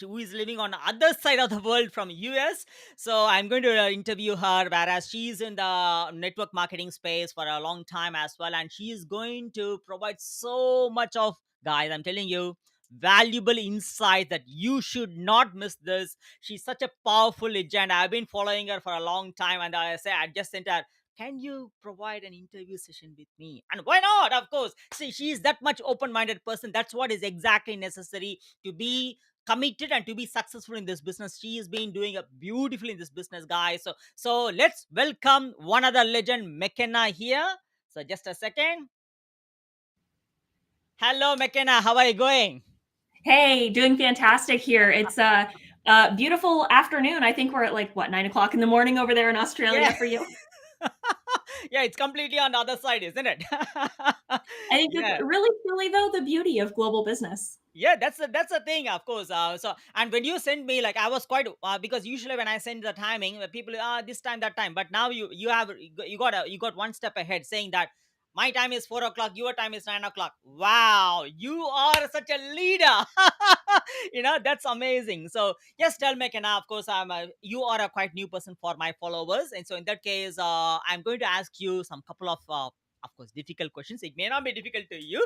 who is living on the other side of the world from US. So I'm going to interview her, whereas she's in the network marketing space for a long time as well, and she is going to provide so much of, guys, I'm telling you, valuable insight that you should not miss this. She's such a powerful legend. I've been following her for a long time, and I just sent her, can you provide an interview session with me? And why not? Of course. See, she is that much open-minded person. That's what is exactly necessary to be committed and to be successful in this business. She has been doing a beautifully in this business, guys. So let's welcome one other legend, McKenna, here. So just a second. Hello, McKenna. How are you going? Hey, doing fantastic here. It's a beautiful afternoon. I think we're at like what 9 o'clock in the morning over there in Yeah. Australia for you. Yeah, it's completely on the other side, isn't it? I think that's Yeah. really though the beauty of global business. Yeah, that's the thing, of course. So, and when you send me, like, I was quite because usually when I send the timing, people this time, that time, but now you got one step ahead, saying that my time is 4 o'clock, your time is 9 o'clock. Wow, you are such a leader. That's amazing. So yes, tell me, Kenna. Of course, you are a quite new person for my followers, and so in that case, I'm going to ask you some couple of course, difficult questions. It may not be difficult to you.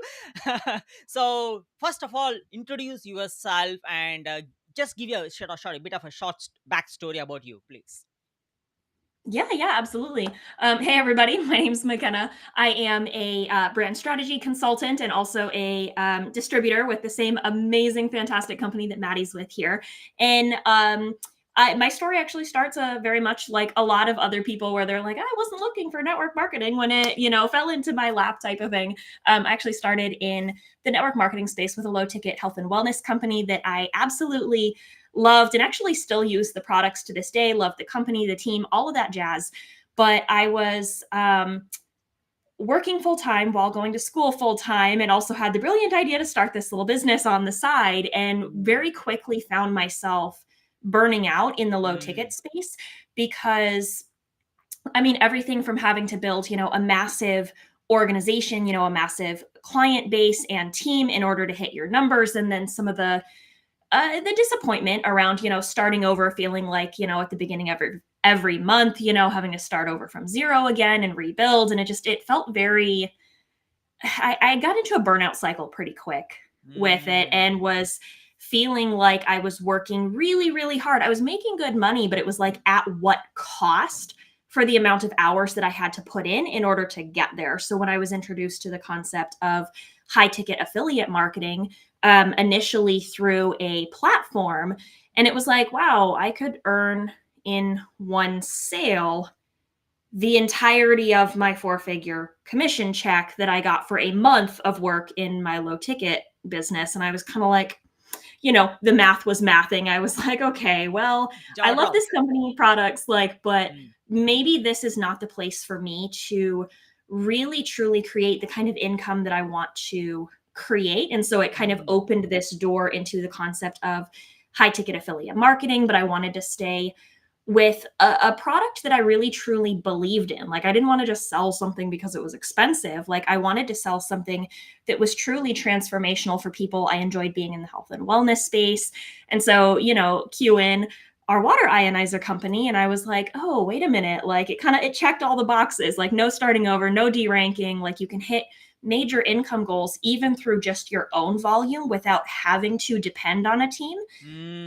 So, first of all, introduce yourself and just give you a bit of a short backstory about you, please. Yeah, absolutely. Hey, everybody. My name's McKenna. I am a brand strategy consultant and also a distributor with the same amazing, fantastic company that Maddie's with here. And my story actually starts very much like a lot of other people, where they're like, I wasn't looking for network marketing when it, fell into my lap type of thing. I actually started in the network marketing space with a low ticket health and wellness company that I absolutely loved and actually still use the products to this day, love the company, the team, all of that jazz. But I was working full time while going to school full time, and also had the brilliant idea to start this little business on the side, and very quickly found myself burning out in the low Mm, ticket space because I mean, everything from having to build, a massive organization, a massive client base and team in order to hit your numbers, and then some of the disappointment around starting over, feeling like at the beginning of every month, having to start over from zero again and rebuild, and it felt very. I got into a burnout cycle pretty quick with it, mm, and was feeling like I was working really hard. I was making good money, but it was like, at what cost for the amount of hours that I had to put in order to get there. So when I was introduced to the concept of high ticket affiliate marketing, initially through a platform, and it was like, wow, I could earn in one sale the entirety of my four-figure commission check that I got for a month of work in my low ticket business. And I was kind of like, the math was mathing. I was like, okay, well, I jaw love dropped. this company products, like, but Mm, maybe this is not the place for me to really truly create the kind of income that I want to create. And so it kind of mm, opened this door into the concept of high ticket affiliate marketing, but I wanted to stay with a product that I really truly believed in. Like, I didn't want to just sell something because it was expensive. Like, I wanted to sell something that was truly transformational for people. I enjoyed being in the health and wellness space. And so, cue in our water ionizer company, and I was like, oh, wait a minute. Like, it checked all the boxes, like no starting over, no deranking, like you can hit major income goals even through just your own volume without having to depend on a team,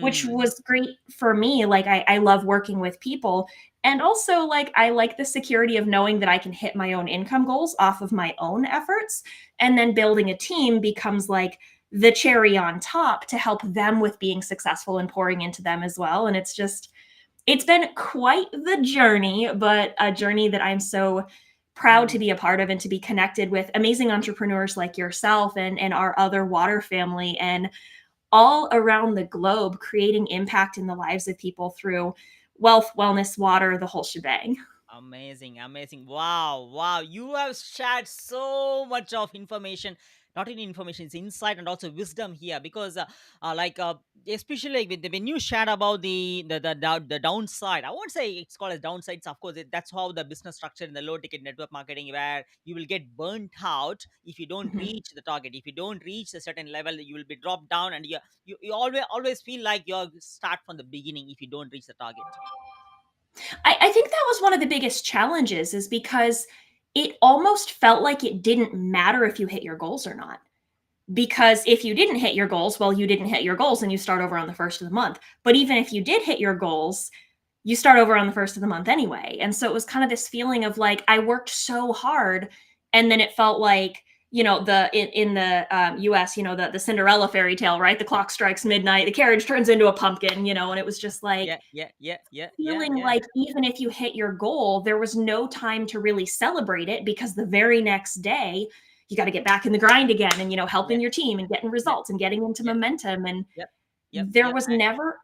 which mm. was great for me. Like, I love working with people. And also, like, I like the security of knowing that I can hit my own income goals off of my own efforts. And then building a team becomes like the cherry on top to help them with being successful and pouring into them as well. And it's been quite the journey, but a journey that I'm so proud to Mm. be a part of, and to be connected with amazing entrepreneurs like yourself and our other water family, and all around the globe, creating impact in the lives of people through wealth, wellness, water, the whole shebang. Amazing, amazing. Wow, wow. You have shared so much of information. not only information, it's insight and also wisdom here. Because like especially like when you shared about the downside, I won't say it's called as downsides. Of course, that's how the business structure in the low ticket network marketing, where you will get burnt out if you don't Mhm. reach the target. If you don't reach a certain level, you will be dropped down, and you always feel like you're start from the beginning if you don't reach the target. I think that was one of the biggest challenges, is because it almost felt like it didn't matter if you hit your goals or not. Because if you didn't hit your goals, well, you didn't hit your goals and you start over on the first of the month. But even if you did hit your goals, you start over on the first of the month anyway. And so it was kind of this feeling of like, I worked so hard. And then it felt like, in the US, the Cinderella fairy tale, right? The clock strikes midnight, the carriage turns into a pumpkin, and it was just like, Yeah, yeah, yeah, yeah, yeah, feeling yeah, like even if you hit your goal, there was no time to really celebrate it, because the very next day you got to get back in the grind again, and yeah, helping your team and getting yeah, results and getting into yeah. momentum. And Yep, yep, there yep. was never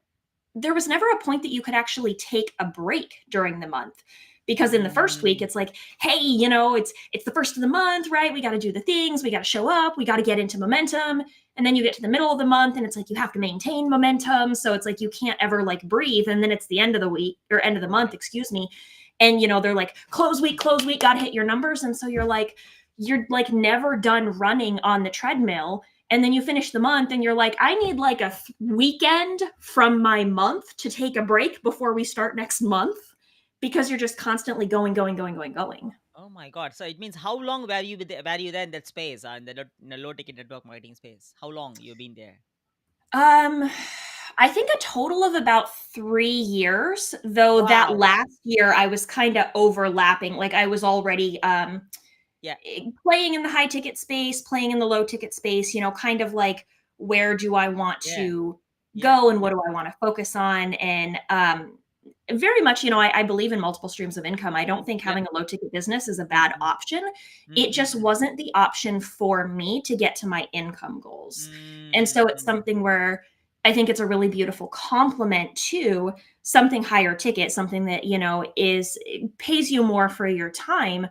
there was never a point that you could actually take a break during the month, because in the first week Mm, it's like, hey, it's the first of the month, right? We got to do the things, we got to show up, we got to get into momentum. And then you get to the middle of the month and it's like you have to maintain momentum, so it's like you can't ever like breathe. And then it's the end of the week, or end of the month, right. excuse me. And they're like, close week, got to hit your numbers. And so you're like never done running on the treadmill. And then you finish the month and you're like, I need like a weekend from my month to take a break before we start next month, because you're just constantly going, going, going, going, going. Oh my God. So it means how long were you there in that space, in the low ticket network marketing space? How long you been there? Um, I think a total of about 3 years, though that Wow. last year I was kind of overlapping. Like I was already Yeah, playing in the high ticket space, playing in the low ticket space, kind of like, where do I want yeah, to yeah. go and what do I want to focus on? And very much, I believe in multiple streams of income. I don't think Yep. having a low ticket business is a bad Mm-hmm. option. It just Mm-hmm. wasn't the option for me to get to my income goals. And so it's Mm-hmm. something where I think it's a really beautiful complement to something higher ticket, something that, is pays you more for your time,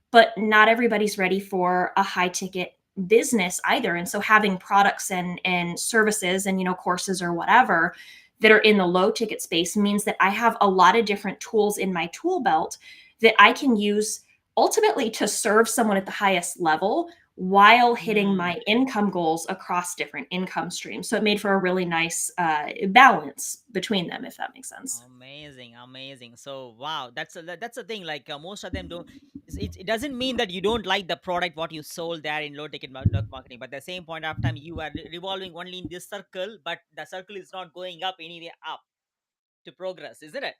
but not everybody's ready for a high ticket business either. And so having products and services and courses or whatever that are in the low ticket space means that I have a lot of different tools in my tool belt that I can use ultimately to serve someone at the highest level while hitting Mm. my income goals across different income streams. So it made for a really nice balance between them, if that makes sense. Amazing, amazing. So wow, that's the thing. Like most of them don't. It doesn't mean that you don't like the product what you sold there in low ticket network marketing, but at the same point of time you are revolving only in this circle, but the circle is not going up anywhere up to progress, isn't it?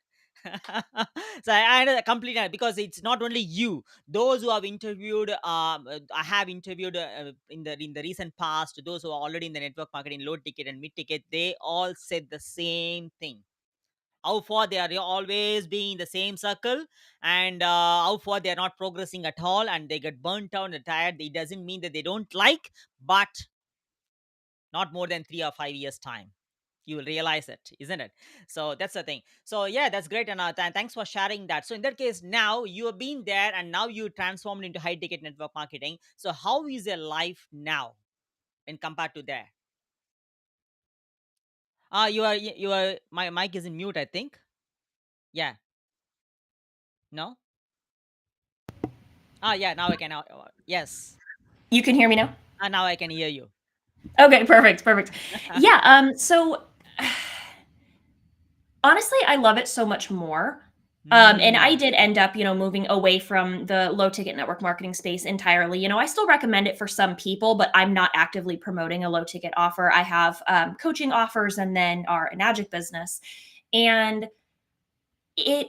So I completely because it's not only you. Those who have interviewed, I have interviewed in the recent past. Those who are already in the network marketing, low ticket and mid ticket, they all said the same thing. How far they are always being in the same circle, and how far they are not progressing at all, and they get burnt out and tired. It doesn't mean that they don't like, but not more than 3 or 5 years time you will realize it, isn't it? So that's the thing. So yeah, that's great. And thanks for sharing that. So in that case, now you have been there and now you transformed into high ticket network marketing. So how is your life now when compared to there? My mic is in mute, I think. Yeah. No. Yeah, now I can yes. You can hear me now? Now I can hear you. Okay, perfect, perfect. Yeah, so honestly, I love it so much more. And I Hmm. did end up, moving away from the low ticket network marketing space entirely. I still recommend it for some people, but I'm not actively promoting a low ticket offer. I have coaching offers and then our Enagic business. And it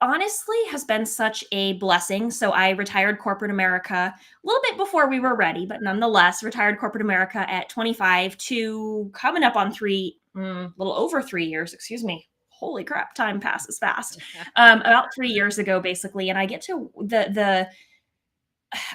honestly has been such a blessing. So I retired corporate America a little bit before we were ready, but nonetheless retired corporate America at 25 to coming up on little over 3 years, excuse me. Holy crap, time passes fast. About 3 years ago, basically, and I get to the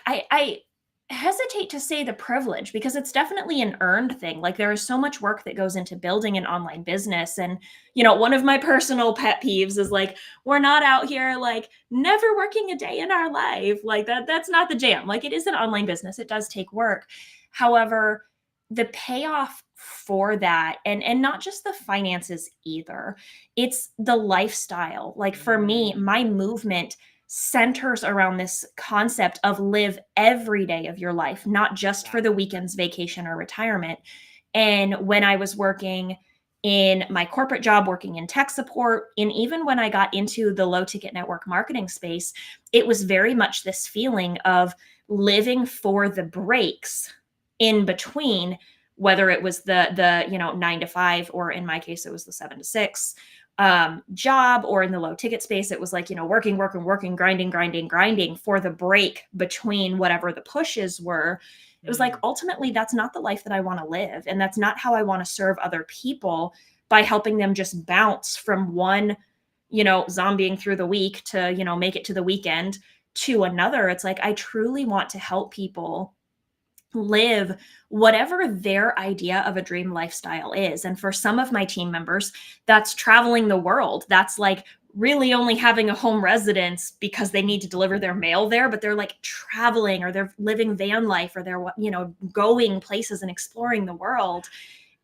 I hesitate to say the privilege, because it's definitely an earned thing. Like there is so much work that goes into building an online business. And, one of my personal pet peeves is like, we're not out here like never working a day in our life. Like that's not the jam. Like it is an online business. It does take work. However, the payoff for that, and not just the finances either, it's the lifestyle. Like for me, Mm, my movement centers around this concept of live every day of your life, not just for wow. the weekends, vacation, or retirement. And when I was working in my corporate job, working in tech support, and even when I got into the low ticket network marketing space, it was very much this feeling of living for the breaks in between, whether it was the 9 to 5, or in my case it was the 7 to 6 job, or in the low ticket space it was like, working, grinding for the break between whatever the pushes were. It was like, Mm, ultimately that's not the life that I want to live, and that's not how I want to serve other people, by helping them just bounce from one, zombieing through the week to, make it to the weekend, to another. It's like, I truly want to help people live whatever their idea of a dream lifestyle is. And for some of my team members, that's traveling the world. That's like really only having a home residence because they need to deliver their mail there, but they're like traveling, or they're living van life, or they're, going places and exploring the world.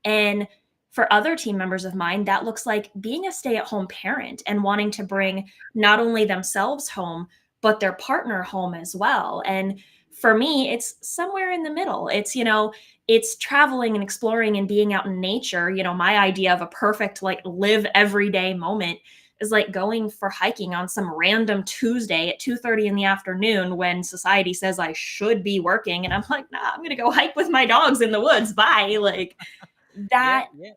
And for other team members of mine, that looks like being a stay at home parent and wanting to bring not only themselves home, but their partner home as well. And for me, it's somewhere in the middle. It's traveling and exploring and being out in nature. My idea of a perfect, like, live everyday moment is like going for hiking on some random Tuesday at 2:30 in the afternoon when society says I should be working. And I'm like, nah, I'm going to go hike with my dogs in the woods. Bye. Like, yeah, that yeah.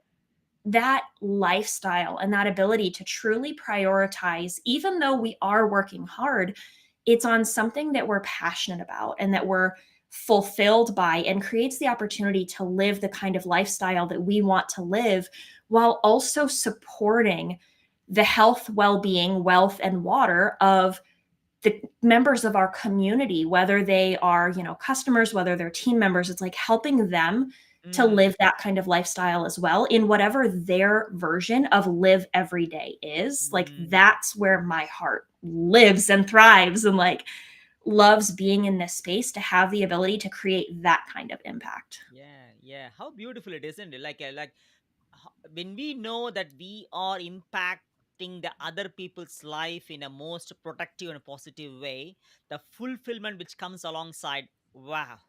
that lifestyle and that ability to truly prioritize, even though we are working hard, it's on something that we're passionate about and that we're fulfilled by, and creates the opportunity to live the kind of lifestyle that we want to live, while also supporting the health, well-being, wealth, and water of the members of our community, whether they are, customers, whether they're team members. It's like helping them to Mm, live that kind of lifestyle as well, in whatever their version of live every day is. Like, mm. that's where my heart lives and thrives, and like loves being in this space to have the ability to create that kind of impact. Yeah, yeah. How beautiful it is, isn't it? Like when we know that we are impacting the other people's life in a most productive and positive way, the fulfillment which comes alongside, wow.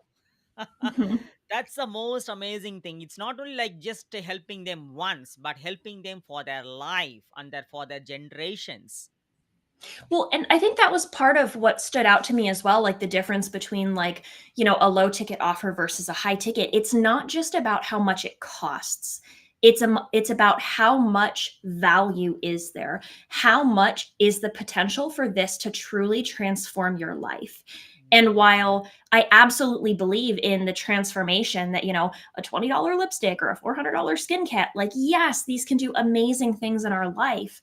Mhm. That's the most amazing thing. It's not only like just helping them once, but helping them for their life and for their generations. Well, and I think that was part of what stood out to me as well, like the difference between, like, a low ticket offer versus a high ticket. It's not just about how much it costs. It's about how much value is there. How much is the potential for this to truly transform your life? And Mm, while I absolutely believe in the transformation that, a $20 lipstick or a $400 skin cat, like, yes, these can do amazing things in our life,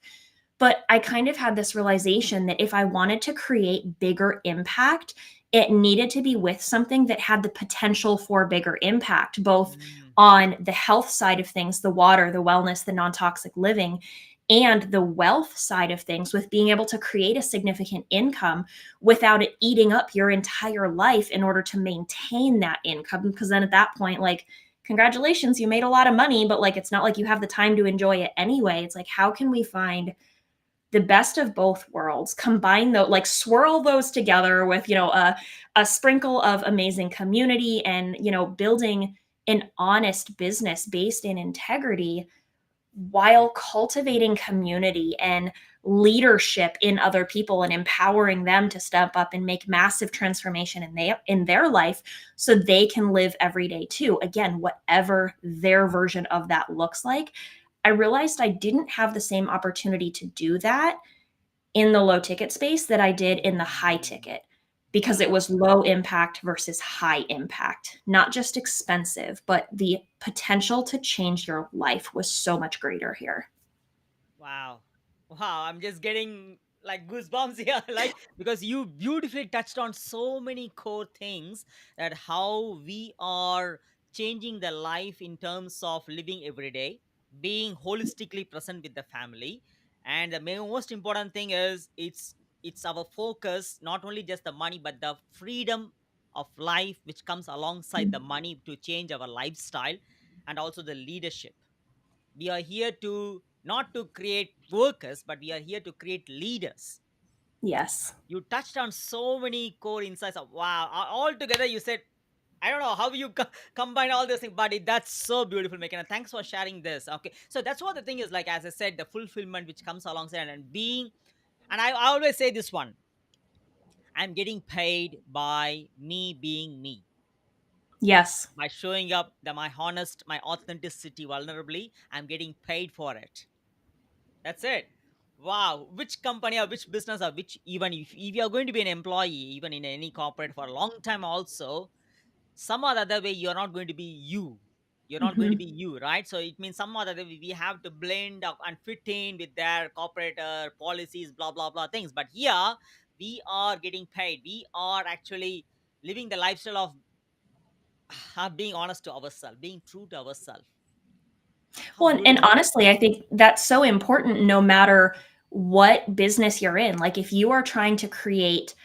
but I kind of had this realization that if I wanted to create bigger impact, it needed to be with something that had the potential for bigger impact, both mm, on the health side of things, the water, the wellness, the non toxic living, and the wealth side of things, with being able to create a significant income without it eating up your entire life in order to maintain that income. Because then at that point, like, congratulations, you made a lot of money, but like, it's not like you have the time to enjoy it anyway. It's like, how can we find the best of both worlds, combine those, like swirl those together with, a sprinkle of amazing community, and, building an honest business based in integrity, while cultivating community and leadership in other people, and empowering them to step up and make massive transformation in their life, so they can live every day too, again, whatever their version of that looks like. I realized I didn't have the same opportunity to do that in the low ticket space that I did in the high mm. ticket, because it Wow. was low impact versus high impact. Not just expensive, but the potential to change your life was so much greater here. Wow. Wow. I'm just getting like goosebumps here. Like, because you beautifully touched on so many core things, that how we are changing the life in terms of living every day, being holistically present with the family. And the most important thing is it's our focus, not only just the money, but the freedom of life which comes alongside the money to change our lifestyle, and also the leadership. We are here to not to create workers, but we are here to create leaders. Yes. You touched on so many core insights of wow. All together, you said, I don't know how you combine all this thing, but that's so beautiful, McKenna. Thanks for sharing this. Okay, so that's what the thing is like. As I said, the fulfillment which comes alongside and being, and I always say this one: I'm getting paid by me being me, Yes. by showing up, the my honest, my authenticity, vulnerably. I'm getting paid for it. That's it. Wow. Which company or which business or which, even if you're going to be an employee, even in any corporate for a long time, also, some other way, you're not going to be you. You're not going to Hmm. be you, right? So it means some other way we have to blend up and fit in with their corporate policies, blah, blah, blah things. But here, we are getting paid. We are actually living the lifestyle of being honest to ourselves, being true to ourselves. How Well, and beautiful. honestly, I think that's so important no matter what business you're in. Like if you are trying to create,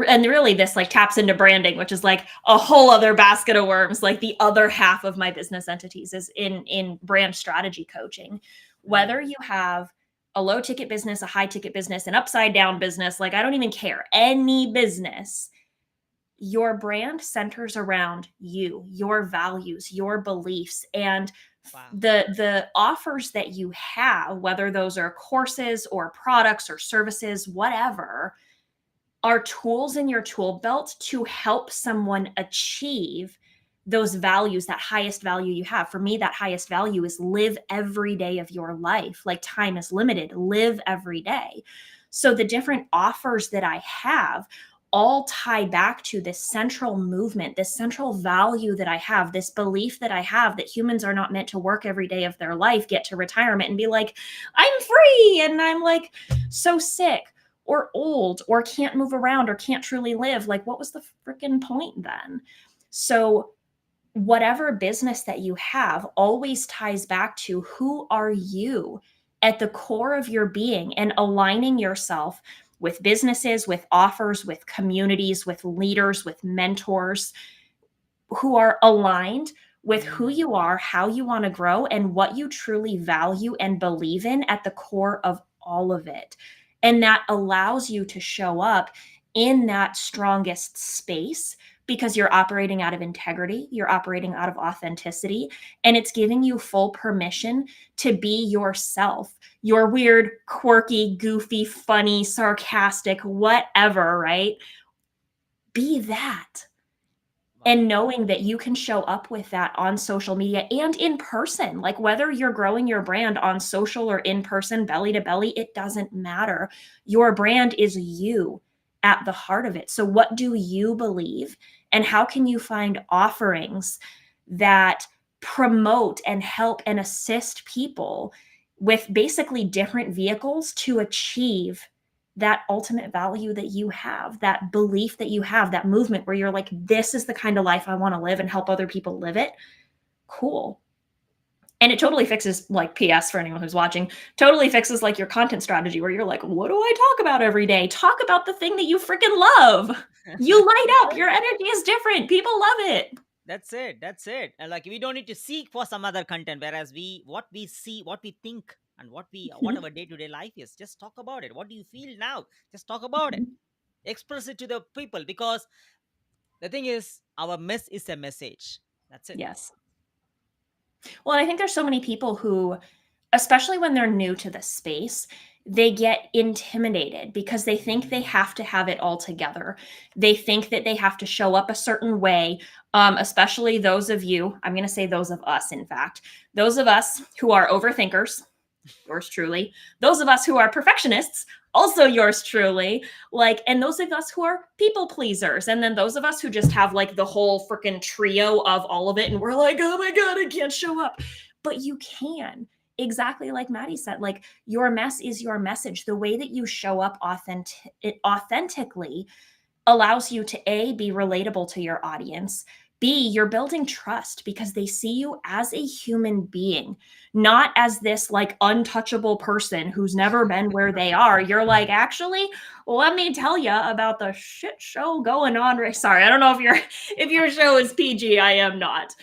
and really this like taps into branding, which is like a whole other basket of worms. Like the other half of my business entities is in brand strategy coaching. Mm, Whether you have a low ticket business, a high ticket business, an upside down business, like I don't even care, any business, your brand centers around you, your values, your beliefs, and wow. the offers that you have, whether those are courses or products or services, whatever, are tools in your tool belt to help someone achieve those values, that highest value you have. For me, that highest value is live every day of your life. Like time is limited, live every day. So the different offers that I have all tie back to this central movement, this central value that I have, this belief that I have that humans are not meant to work every day of their life, get to retirement and be like, I'm free. And I'm like so sick or old or can't move around or can't truly live. Like, what was the freaking point then? So, whatever business that you have always ties back to who are you at the core of your being, and aligning yourself with businesses, with offers, with communities, with leaders, with mentors who are aligned with who Mm, you are, how you want to grow, and what you truly value and believe in at the core of all of it. And that allows you to show up in that strongest space because you're operating out of integrity, you're operating out of authenticity, and it's giving you full permission to be yourself. Your weird, quirky, goofy, funny, sarcastic, whatever, right? Be that, wow. and knowing that you can show up with that on social media and in person. Like whether you're growing your brand on social or in person, belly to belly, it doesn't matter. Your brand is you at the heart of it. So what do you believe, and how can you find offerings that promote and help and assist people with basically different vehicles to achieve that ultimate value that you have, that belief that you have, that movement where you're like, this is the kind of life I want to live and help other people live it? Cool. And it totally fixes, like, PS for anyone who's watching, totally fixes like your content strategy where you're like, what do I talk about every day? Talk about the thing that you freaking love. You light That's up. it. Your energy is different. People love it. That's it. That's it. And like we don't need to seek for some other content. Whereas we, what we see, what we think, and what our day to day life is, just talk about it. What do you feel now? Just talk about it. Express it to the people, because the thing is, our mess is a message. That's it. Yes. Well, I think there's so many people who, especially when they're new to the space, they get intimidated because they think they Mm, have to have it all together. They think that they have to show up a certain way, especially those of you, I'm going to say those of us, in fact, those of us who are overthinkers, yours truly, those of us who are perfectionists, also yours truly, like, and those of us who are people pleasers, and then those of us who just have like the whole freaking trio of all of it, and we're like, oh my god, I can't show up. But you can, exactly like Maddie said, like your mess is your message. The way that you show up authentically allows you to, A, be relatable to your audience, B, you're building trust because they see you as a human being, not as this like untouchable person who's never been where they are. You're like, actually, let me tell you about the shit show going on. Sorry, I don't know if your show is PG. I am not.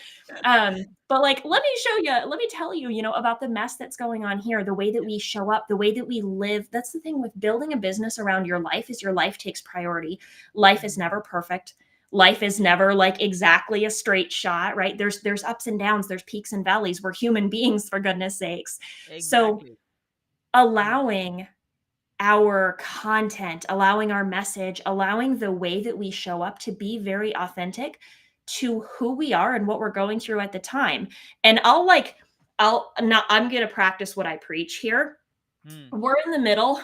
But like, let me tell you, about the mess that's going on here, the way that Yeah. we show up, the way that we live. That's the thing with building a business around your life is your life takes priority. Life is Mm. never perfect. Life is never like exactly a straight shot, right? There's ups and downs, there's peaks and valleys. We're human beings, for goodness sakes. So Exactly. Mm. allowing our content, allowing our message, allowing the way that we show up to be very authentic to who we are and what we're going through at the time. And I'm going to practice what I preach here. Mm. We're in the middle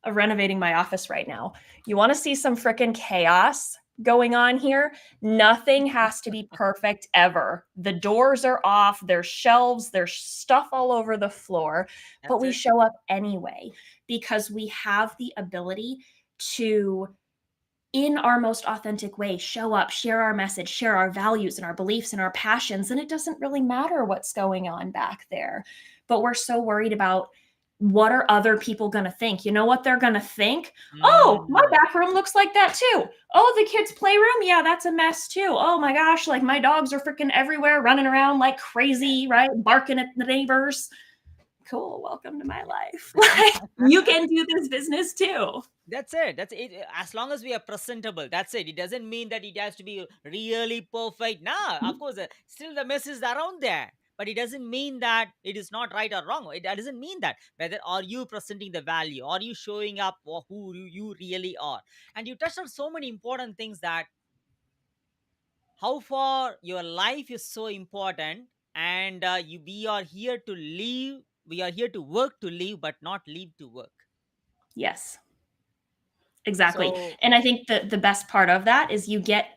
of renovating my office right now. You want to see some freaking chaos going on here? Nothing has to be perfect ever. The doors are off, there's shelves, there's stuff all over the floor, but That's we it. show up anyway because we have the ability to, in our most authentic way, show up, share our message, share our values and our beliefs and our passions. And it doesn't really matter what's going on back there. But we're so worried about what are other people going to think? You know what they're going to think? Oh, my Mm. back room looks like that too. Oh, the kids' playroom? Yeah, that's a mess too. Oh my gosh, like my dogs are freaking everywhere running around like crazy, right? Barking at the neighbors. Cool. Welcome to my life. Like you can do this business too. That's it. That's it. As long as we are presentable, that's it. It doesn't mean that it has to be really perfect. Nah, of course, still the mess is around there. But it doesn't mean that it is not right or wrong. It doesn't mean that. Whether are you presenting the value? Are you showing up for who you really are? And you touched on so many important things that how far your life is so important. And we are here to live. We are here to work to live, but not live to work. Yes. Exactly. So, And I think the best part of that is you get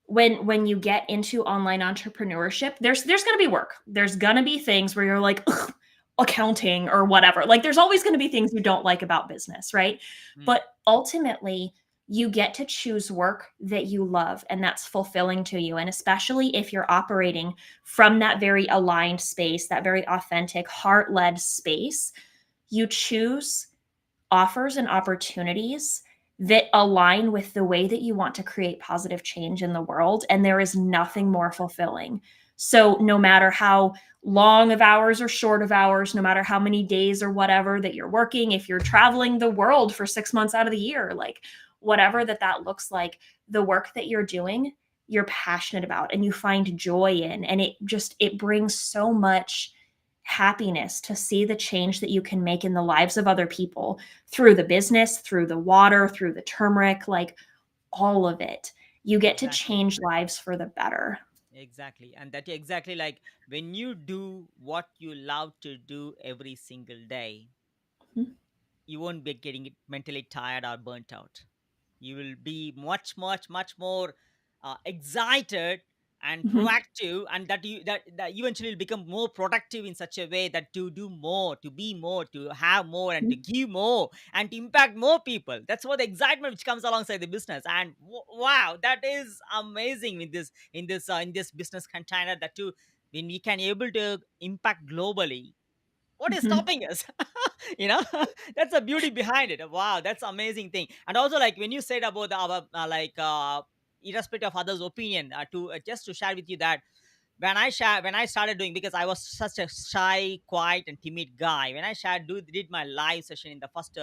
when you get into online entrepreneurship, there's going to be work. There's going to be things where you're like "Ugh, accounting or whatever. Like there's always going to be things you don't like about business, right? mm, But ultimately, you get to choose work that you love and that's fulfilling to you. And especially if you're operating from that very aligned space, that very authentic, heart-led space, you choose offers and opportunities that align with the way that you want to create positive change in the world. And there is nothing more fulfilling. So, no matter how long of hours or short of hours, no matter how many days or whatever that you're working, if you're traveling the world for 6 months out of the year, like whatever that looks like, the work that you're doing, you're passionate about and you find joy in. And it brings so much happiness to see the change that you can make in the lives of other people through the business, through the water, through the turmeric, like all of it. You get to exactly. change lives for the better. Exactly. And that exactly like when you do what you love to do every single day, you won't be getting it mentally tired or burnt out. You will be much, much, much more excited and Mhm. proactive, and that eventually will become more productive in such a way that to do more, to be more, to have more, and to Mhm. give more, and to impact more people. That's what the excitement which comes alongside the business. And wow, that is amazing in this business container that too, when we can able to impact globally, what is Mhm. stopping us? you know that's the beauty behind it. Wow, that's amazing thing. And also, like when you said about our irrespective of others opinion, to just to share with you that when I started doing, because I was such a shy, quiet and timid guy, when I did my live session in the first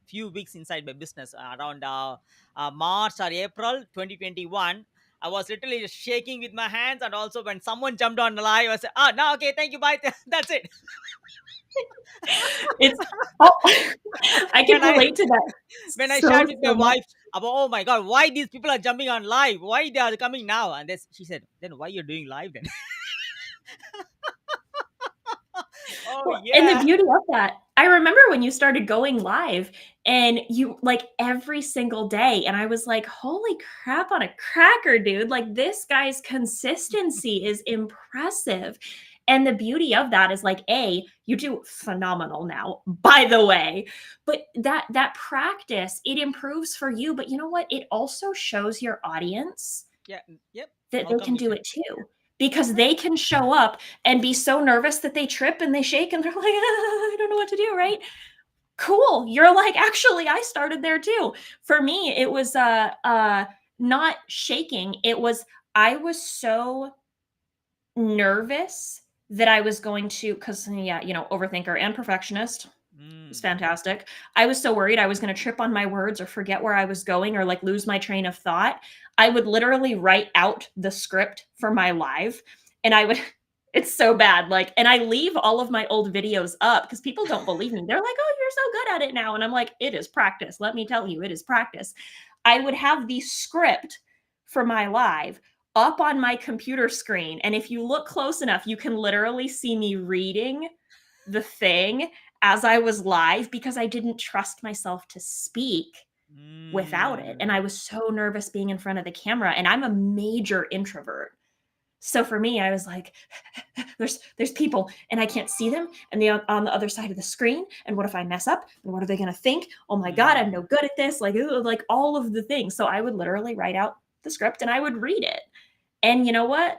few weeks inside my business, around March or April 2021, I was literally just shaking with my hands. And also when someone jumped on the live, I said, "Oh no, okay, thank you, bye." That's it. It's oh, I can when I relate to that when I so shared with my so much. wife about, oh my god, why these people are jumping on live, why they are coming now, and this, she said, then why you're doing live then? Oh Well, and the yeah. beauty of that, I remember when you started going live and you like every single day, and I was like, holy crap on a cracker, dude. Like this guy's consistency is impressive. And the beauty of that is like, A, you do phenomenal now, by the way. But that practice, it improves for you. But you know what? It also shows your audience Yeah. Yep. that they Welcome can to do share. it too. Because they can show up and be so nervous that they trip and they shake and they're like, I don't know what to do, right? Cool. You're like, actually, I started there too. For me, it was not shaking. It was I was so nervous that I was going to, because yeah, overthinker and perfectionist. It's Mm, fantastic. I was so worried I was going to trip on my words or forget where I was going or like lose my train of thought. I would literally write out the script for my live and I would it's so bad. Like, and I leave all of my old videos up because people don't believe me. They're like, "Oh, you're so good at it now." And I'm like, "It is practice. Let me tell you, it is practice." I would have the script for my live up on my computer screen. And if you look close enough, you can literally see me reading the thing as I was live because I didn't trust myself to speak without it. And mm, I was so nervous being in front of the camera. And I'm a major introvert. So for me, I was like, there's people and I can't see them and they're on the other side of the screen. And what if I mess up? And what are they gonna think? Oh my God, I'm no mm. good at this. Like all of the things. So I would literally write out the script and I would read it. And you know what?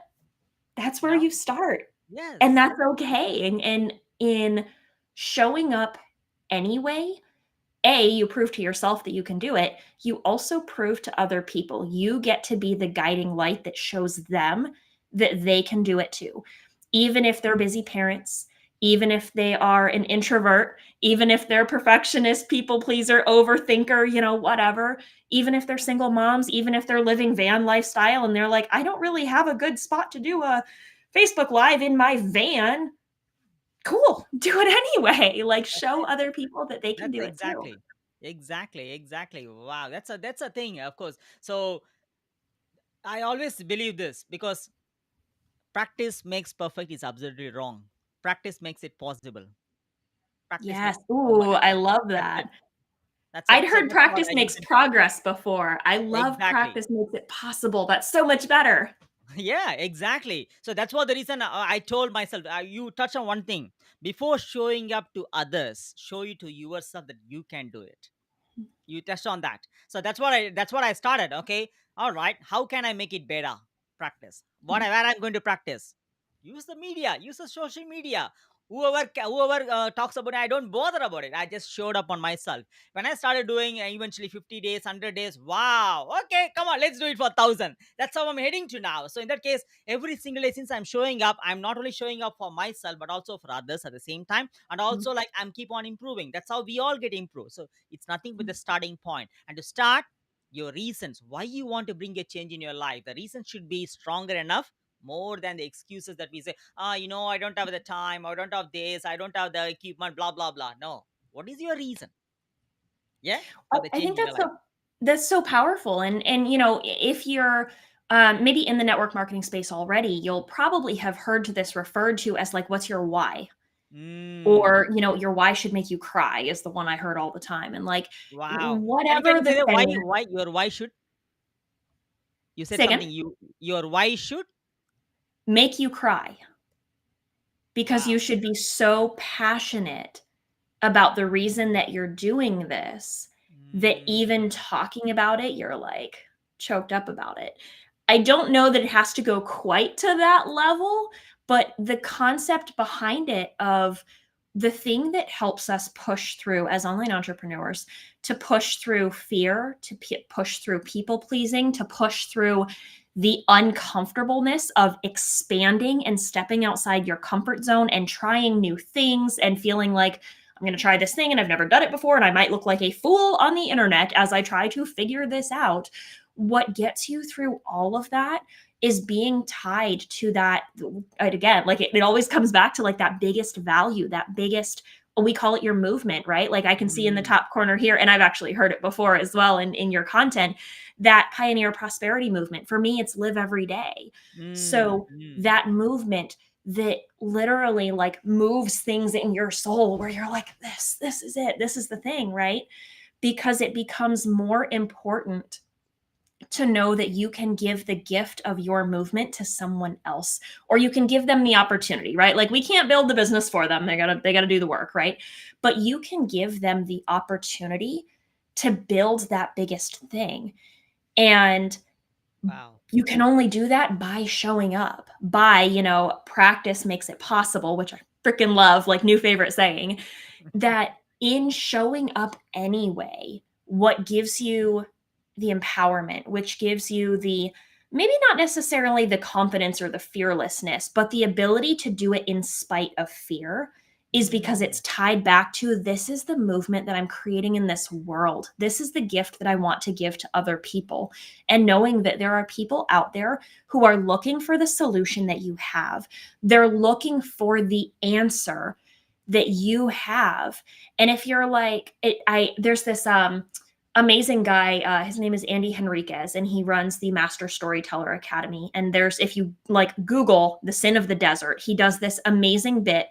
That's where Now, you start. And yes. that's okay. And in showing up anyway, you prove to yourself that you can do it. You also prove to other people. You get to be the guiding light that shows them that they can do it too. Even if they're busy parents, even if they are an introvert, even if they're perfectionist, people pleaser, overthinker, whatever, even if they're single moms, even if they're living van lifestyle and they're like, I don't really have a good spot to do a Facebook Live in my van. Cool. Do it anyway. Like That's show it. other people that they can That's do it too. exactly. Wow, that's a thing, of course. So I always believe this because practice makes perfect is absolutely wrong. Practice makes it possible. Practice Yes. makes it Ooh, I permanent. love That's it. that. That's I'd it. So heard that's what practice I makes intend to do. progress before. I love Exactly. practice makes it possible. That's so much better. Yeah, exactly. So that's what the reason I told myself. You touch on one thing before showing up to others. Show you to yourself that you can do it. You touched on that, so that's what I started. Okay, all right, how can I make it better? Practice where I'm going to practice. Use the media, use the social media. Whoever talks about it, I don't bother about it. I just showed up on myself. When I started doing eventually 50 days, 100 days, wow, okay, come on, let's do it for 1,000. That's how I'm heading to now. So in that case, every single day since I'm showing up, I'm not only showing up for myself but also for others at the same time, and also like I'm keep on improving. That's how we all get improved. So it's nothing but the starting point. And to start, your reasons why you want to bring a change in your life, the reasons should be stronger enough, more than the excuses that we say, I don't have the time, I don't have this, I don't have the equipment, blah blah blah. No, what is your reason? Yeah, I for the I change think in your life. that's so powerful. And if you're maybe in the network marketing space already, you'll probably have heard to this referred to as like, what's your why? Mm, Or your why should make you cry is the one I heard all the time. And like wow. Can whatever you the say that saying, why should you said say again, something, your why should. make you cry because you Wow. should be so passionate about the reason that you're doing this that even Mm, talking about it, you're like choked up about it. I don't know that it has to go quite to that level, but the concept behind it of the thing that helps us push through as online entrepreneurs, to push through fear, to push through people pleasing, to push through the uncomfortableness of expanding and stepping outside your comfort zone and trying new things and feeling like I'm going to try this thing and I've never done it before and I might look like a fool on the internet as I try to figure this out. What gets you through all of that is being tied to that. And again, like it always comes back to like that biggest value, that biggest, we call it your movement, right? Like I can see in the mm, top corner here, and I've actually heard it before as well in your content, that pioneer prosperity movement. For me, it's live every day. mm, So mm. that movement that literally like moves things in your soul where you're like, this is it. This is the thing, right? Because it becomes more important to know that you can give the gift of your movement to someone else, or you can give them the opportunity, right? Like we can't build the business for them. They got to do the work, right? But you can give them the opportunity to build that biggest thing. And Wow. you can only do that by showing up, by, practice makes it possible, which I freaking love, like new favorite saying, that in showing up anyway, what gives you the empowerment, which gives you the maybe not necessarily the confidence or the fearlessness, but the ability to do it in spite of fear is because Mm, it's tied back to this is the movement that I'm creating in this world. This is the gift that I want to give to other people. And knowing that there are people out there who are looking for the solution that you have, they're looking for the answer that you have. And if you're like, there's this amazing guy. His name is Andy Henriquez, and he runs the Master Storyteller Academy. And if you like Google the sin of the desert, he does this amazing bit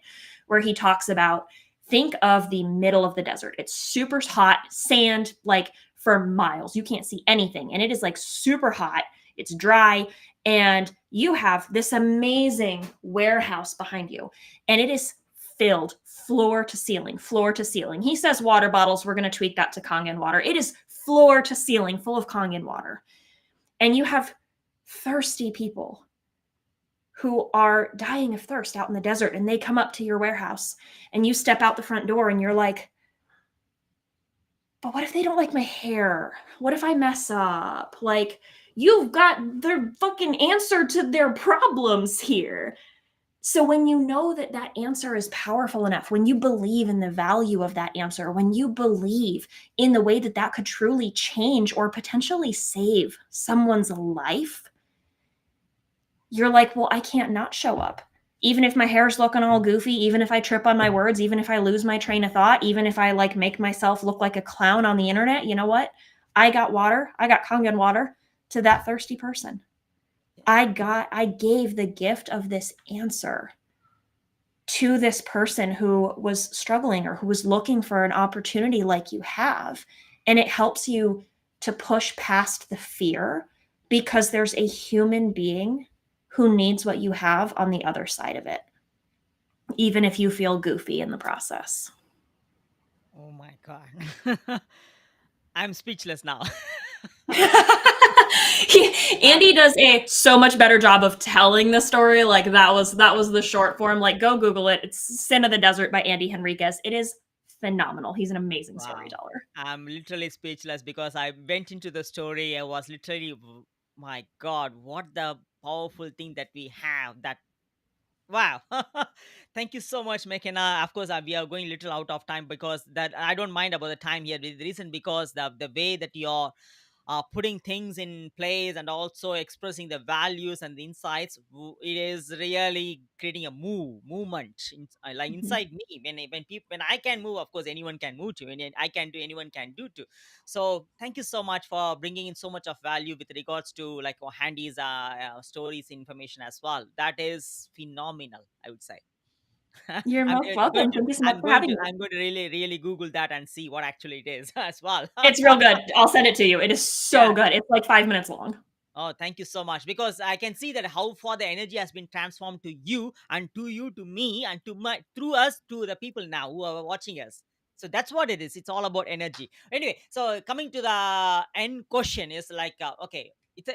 where he talks about think of the middle of the desert. It's super hot, sand, like for miles. You can't see anything. And it is like super hot. It's dry. And you have this amazing warehouse behind you. And it is filled floor to ceiling, floor to ceiling. He says water bottles, we're going to tweak that to Kangen water. It is floor to ceiling full of Kangen water. And you have thirsty people who are dying of thirst out in the desert, and they come up to your warehouse and you step out the front door and you're like, but what if they don't like my hair? What if I mess up? Like, you've got their fucking answer to their problems here. So when you know that that answer is powerful enough, when you believe in the value of that answer, when you believe in the way that that could truly change or potentially save someone's life, you're like, well, I can't not show up. Even if my hair's looking all goofy, even if I trip on my words, even if I lose my train of thought, even if I like make myself look like a clown on the internet, you know what? I got water. I got Kangen water to that thirsty person. I gave the gift of this answer to this person who was struggling or who was looking for an opportunity like you have. And it helps you to push past the fear because there's a human being who needs what you have on the other side of it, even if you feel goofy in the process. oh my God. I'm speechless now. Uh, Andy does a so much better job of telling the story. Like that was the short form. Like go Google it. It's Sin of the Desert by Andy Henriquez. It is phenomenal. He's an amazing wow. storyteller. I'm literally speechless because I went into the story. I was literally, my God, what the powerful thing that we have that. Wow. Thank you so much, McKenna. Of course, we are going a little out of time because that I don't mind about the time here. The reason because the way that you're putting things in place and also expressing the values and the insights, it is really creating a movement like Mhm. inside me. When I can move, of course anyone can move too. When I can do, anyone can do too. So thank you so much for bringing in so much of value with regards to like Handy's stories information as well. That is phenomenal, I would say. You're I'm most welcome. Thank you so much for having me. I'm going to really Google that and see what actually it is as well. It's real good. I'll send it to you. It is so Yeah. good. It's like 5 minutes long. Oh, thank you so much. Because I can see that how far the energy has been transformed to you, to me, and to my through us to the people now who are watching us. So that's what it is. It's all about energy. Anyway, so coming to the end question is like, okay,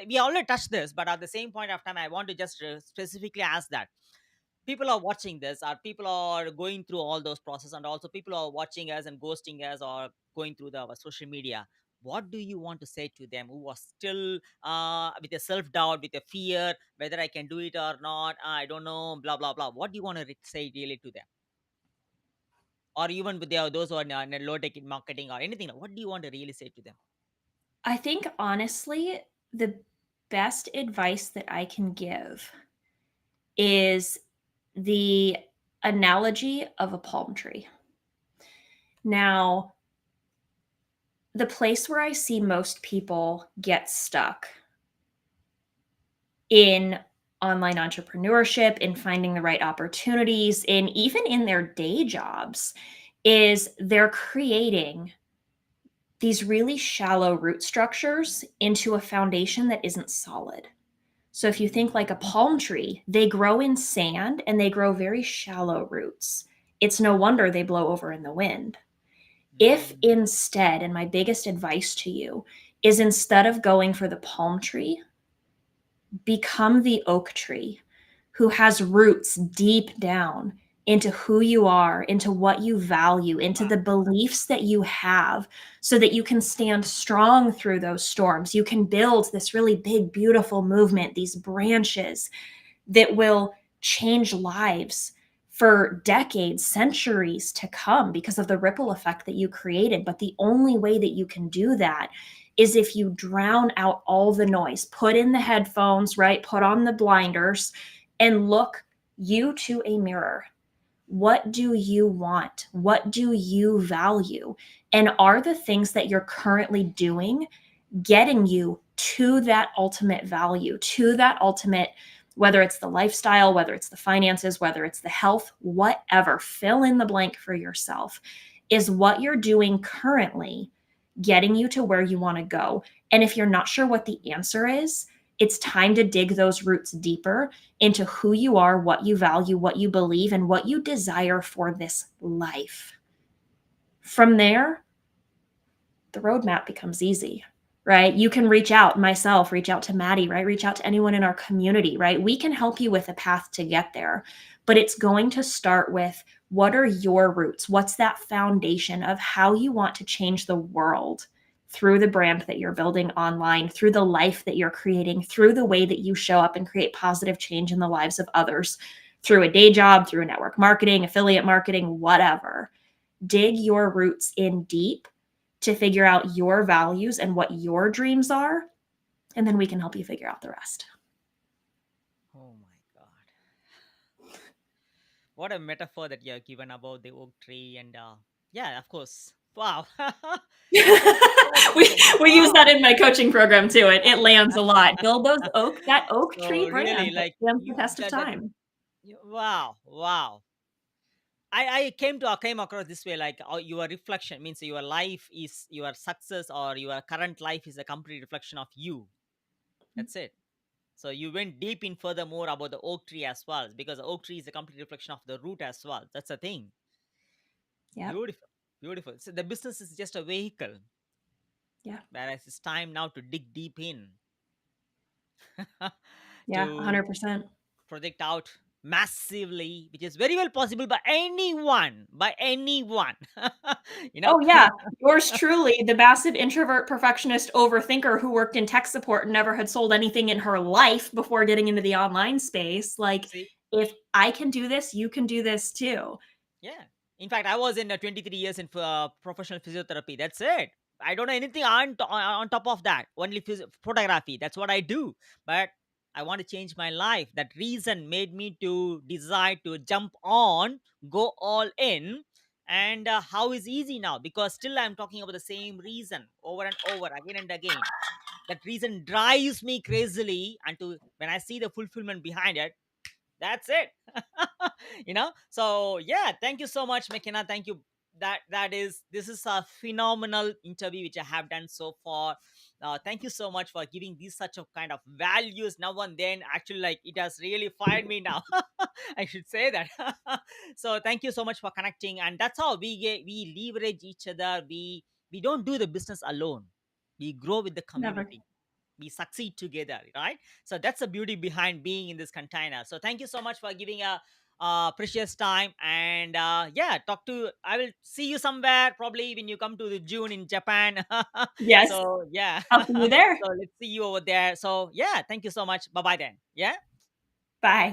we already touched this, but at the same point of time, I want to just specifically ask that people are watching this, or people are going through all those process, and also people are watching us and ghosting us or going through our social media. What do you want to say to them who are still with a self-doubt, with a fear whether I can do it or not, I don't know, blah blah blah? What do you want to say really to them, or even with those who are in low tech marketing or anything? What do you want to really say to them? I think honestly, the best advice that I can give is the analogy of a palm tree. Now, the place where I see most people get stuck in online entrepreneurship, in finding the right opportunities, in even in their day jobs, is they're creating these really shallow root structures into a foundation that isn't solid. So if you think like a palm tree, they grow in sand and they grow very shallow roots. It's no wonder they blow over in the wind. If Mm, instead, and my biggest advice to you is instead of going for the palm tree, Become the oak tree who has roots deep down into who you are, into what you value, into the beliefs that you have, so that you can stand strong through those storms. You can build this really big, beautiful movement, these branches that will change lives for decades, centuries to come because of the ripple effect that you created. But the only way that you can do that is if you drown out all the noise, put in the headphones, right? Put on the blinders and look you to a mirror. What do you want? What do you value? And are the things that you're currently doing getting you to that ultimate value, to that ultimate, whether it's the lifestyle, whether it's the finances, whether it's the health, whatever, fill in the blank for yourself. Is what you're doing currently getting you to where you want to go? And if you're not sure what the answer is, it's time to dig those roots deeper into who you are, what you value, what you believe, and what you desire for this life. From there, the roadmap becomes easy, right? You can reach out, myself, reach out to Maddie, right? Reach out to anyone in our community, right? We can help you with a path to get there, but it's going to start with, what are your roots? What's that foundation of how you want to change the world through the brand that you're building online, through the life that you're creating, through the way that you show up and create positive change in the lives of others, through a day job, through network marketing, affiliate marketing, whatever. Dig your roots in deep to figure out your values and what your dreams are, and then we can help you figure out the rest. Oh my God. What a metaphor that you have given about the oak tree. And yeah, of course. Wow. we we use that Wow. in my coaching program too. It lands a lot. Build those that oak tree So really, brand that like stands the you test of that time. wow, wow. I came across this way, like your reflection means your life is your success, or your current life is a complete reflection of you. That's it. So you went deep in furthermore about the oak tree as well, because the oak tree is a complete reflection of the root as well. That's the thing. Yep. Beautiful, beautiful. So the business is just a vehicle, Yeah. whereas it's time now to dig deep in Yeah. to 100%. project out massively, which is very well possible by anyone, by anyone. you know Oh yeah, yours truly, the massive introvert perfectionist overthinker who worked in tech support and never had sold anything in her life before getting into the online space. Like, See, if I can do this, you can do this too. yeah. In fact, I was in 23 years in professional physiotherapy. That's it. I don't know anything on top of that. Only photography. That's what I do. But I want to change my life. That reason made me to decide to jump on, go all in. And how is easy now? Because still I'm talking about the same reason over and over, again and again. That reason drives me crazily. And when I see the fulfillment behind it, that's it. So yeah, thank you so much, McKenna. Thank you. This is a phenomenal interview which I have done so far. Thank you so much for giving these such of kind of values now and then. Actually, like, it has really fired me now. I should say that. So thank you so much for connecting, and that's how we leverage each other. We don't do the business alone. We grow with the Never. community. We succeed together, right? So that's the beauty behind being in this container. So thank you so much for giving a precious time. And yeah, I will see you somewhere probably when you come to the June in Japan. Yes, So yeah. I'll see you there. So let's see you over there. So yeah, thank you so much. Bye bye then. Yeah. Bye.